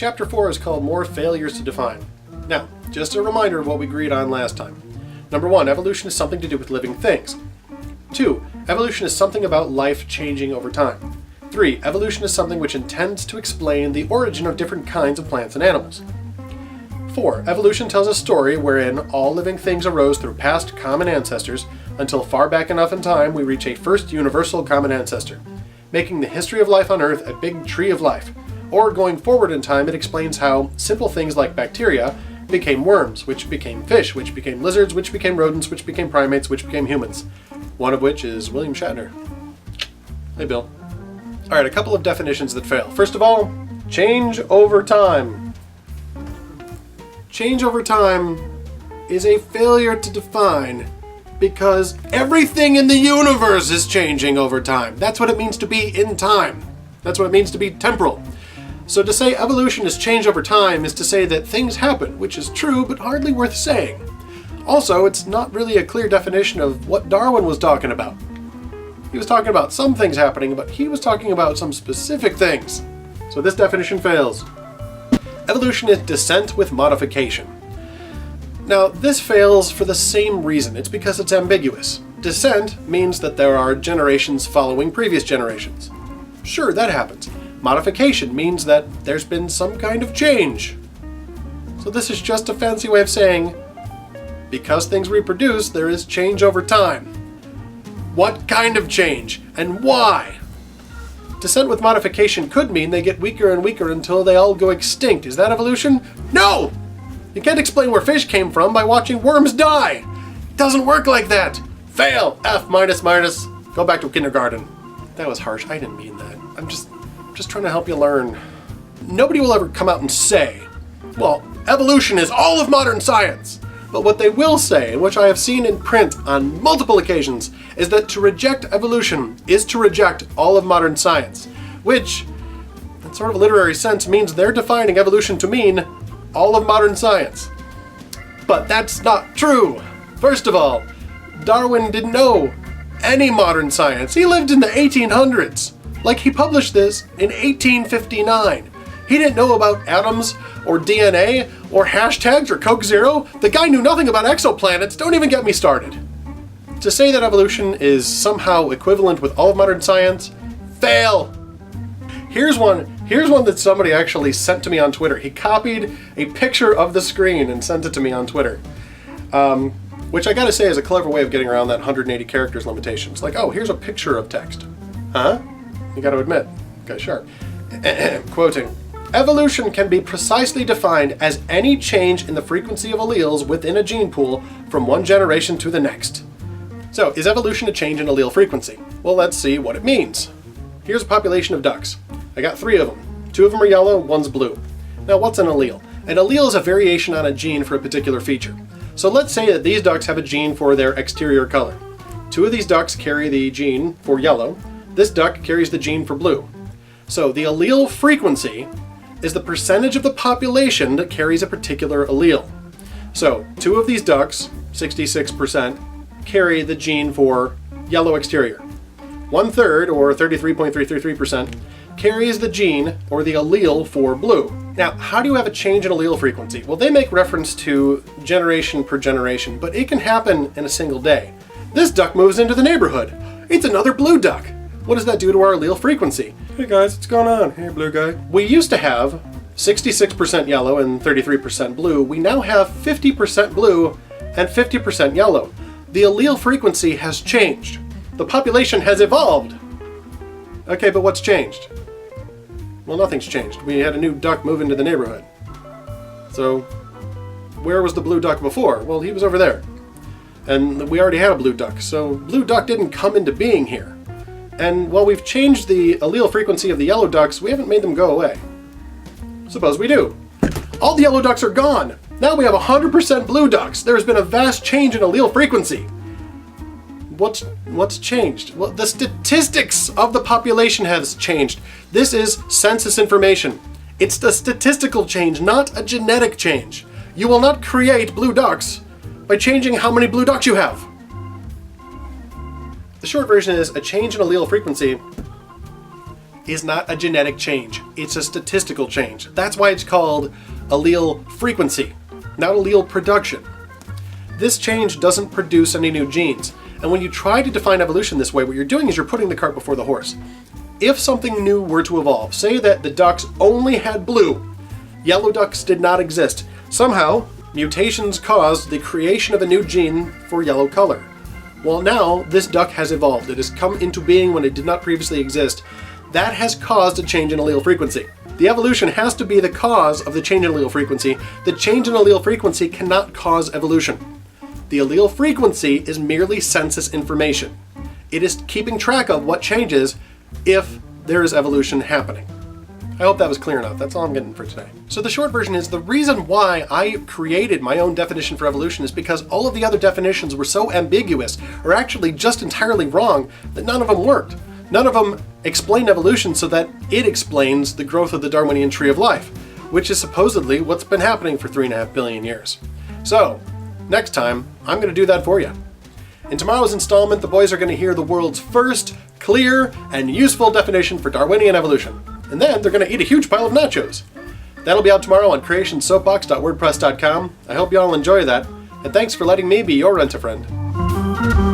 Chapter 4 is called More Failures to Define. Now, just a reminder of what we agreed on last time. Number 1, evolution is something to do with living things. 2, evolution is something about life changing over time. 3, evolution is something which intends to explain the origin of different kinds of plants and animals. 4, evolution tells a story wherein all living things arose through past common ancestors until far back enough in time we reach a first universal common ancestor, making the history of life on Earth a big tree of life. Or going forward in time, it explains how simple things like bacteria became worms, which became fish, which became lizards, which became rodents, which became primates, which became humans. One of which is William Shatner. Hey, Bill. Alright, a couple of definitions that fail. First of all, change over time. Change over time is a failure to define because everything in the universe is changing over time. That's what it means to be in time. That's what it means to be temporal. So to say evolution is change over time is to say that things happen, which is true but hardly worth saying. Also, it's not really a clear definition of what Darwin was talking about. He was talking about some things happening, but he was talking about some specific things. So this definition fails. Evolution is descent with modification. Now, this fails for the same reason. It's because it's ambiguous. Descent means that there are generations following previous generations. Sure, that happens. Modification means that there's been some kind of change. So this is just a fancy way of saying, because things reproduce, there is change over time. What kind of change, and why? Descent with modification could mean they get weaker and weaker until they all go extinct. Is that evolution? No! You can't explain where fish came from by watching worms die. It doesn't work like that. Fail. F minus minus. Go back to kindergarten. That was harsh. I didn't mean that. I'm just trying to help you learn. Nobody will ever come out and say, well, evolution is all of modern science. But what they will say, and which I have seen in print on multiple occasions, is that to reject evolution is to reject all of modern science, which, in sort of a literary sense, means they're defining evolution to mean all of modern science. But that's not true. First of all, Darwin didn't know any modern science. He lived in the 1800s. Like, he published this in 1859. He didn't know about atoms or DNA or hashtags or Coke Zero. The guy knew nothing about exoplanets. Don't even get me started. To say that evolution is somehow equivalent with all of modern science, fail. Here's one that somebody actually sent to me on Twitter. He copied a picture of the screen and sent it to me on Twitter. Which I gotta say is a clever way of getting around that 180 characters limitation. It's like, oh, here's a picture of text. Huh? You gotta admit. Okay, sure. Quoting. Evolution can be precisely defined as any change in the frequency of alleles within a gene pool from one generation to the next. So, is evolution a change in allele frequency? Well, let's see what it means. Here's a population of ducks. I got 3 of them. 2 of them are yellow, 1's blue. Now, what's an allele? An allele is a variation on a gene for a particular feature. So let's say that these ducks have a gene for their exterior color. 2 of these ducks carry the gene for yellow. This duck carries the gene for blue. So the allele frequency is the percentage of the population that carries a particular allele. So 2 of these ducks, 66%, carry the gene for yellow exterior. 1/3, or 33.333%, carries the gene or the allele for blue. Now, how do you have a change in allele frequency? Well, they make reference to generation per generation, but it can happen in a single day. This duck moves into the neighborhood. It's another blue duck. What does that do to our allele frequency? Hey guys, what's going on? Hey, blue guy. We used to have 66% yellow and 33% blue. We now have 50% blue and 50% yellow. The allele frequency has changed. The population has evolved. Okay, but what's changed? Well, nothing's changed. We had a new duck move into the neighborhood. So, where was the blue duck before? Well, he was over there. And we already had a blue duck, so blue duck didn't come into being here. And while we've changed the allele frequency of the yellow ducks, we haven't made them go away. Suppose we do. All the yellow ducks are gone. Now we have 100% blue ducks. There has been a vast change in allele frequency. What's changed? Well, the statistics of the population has changed. This is census information. It's the statistical change, not a genetic change. You will not create blue ducks by changing how many blue ducks you have. The short version is a change in allele frequency is not a genetic change. It's a statistical change. That's why it's called allele frequency, not allele production. This change doesn't produce any new genes. And when you try to define evolution this way, what you're doing is you're putting the cart before the horse. If something new were to evolve, say that the ducks only had blue, yellow ducks did not exist, somehow mutations caused the creation of a new gene for yellow color. Well, now this duck has evolved. It has come into being when it did not previously exist. That has caused a change in allele frequency. The evolution has to be the cause of the change in allele frequency. The change in allele frequency cannot cause evolution. The allele frequency is merely census information. It is keeping track of what changes if there is evolution happening. I hope that was clear enough. That's all I'm getting for today. So the short version is the reason why I created my own definition for evolution is because all of the other definitions were so ambiguous, or actually just entirely wrong, that none of them worked. None of them explain evolution so that it explains the growth of the Darwinian Tree of Life, which is supposedly what's been happening for 3.5 billion years. So, next time, I'm going to do that for you. In tomorrow's installment, the boys are going to hear the world's first clear and useful definition for Darwinian evolution. And then they're going to eat a huge pile of nachos. That'll be out tomorrow on creationsoapbox.wordpress.com. I hope you all enjoy that, and thanks for letting me be your rent-a-friend.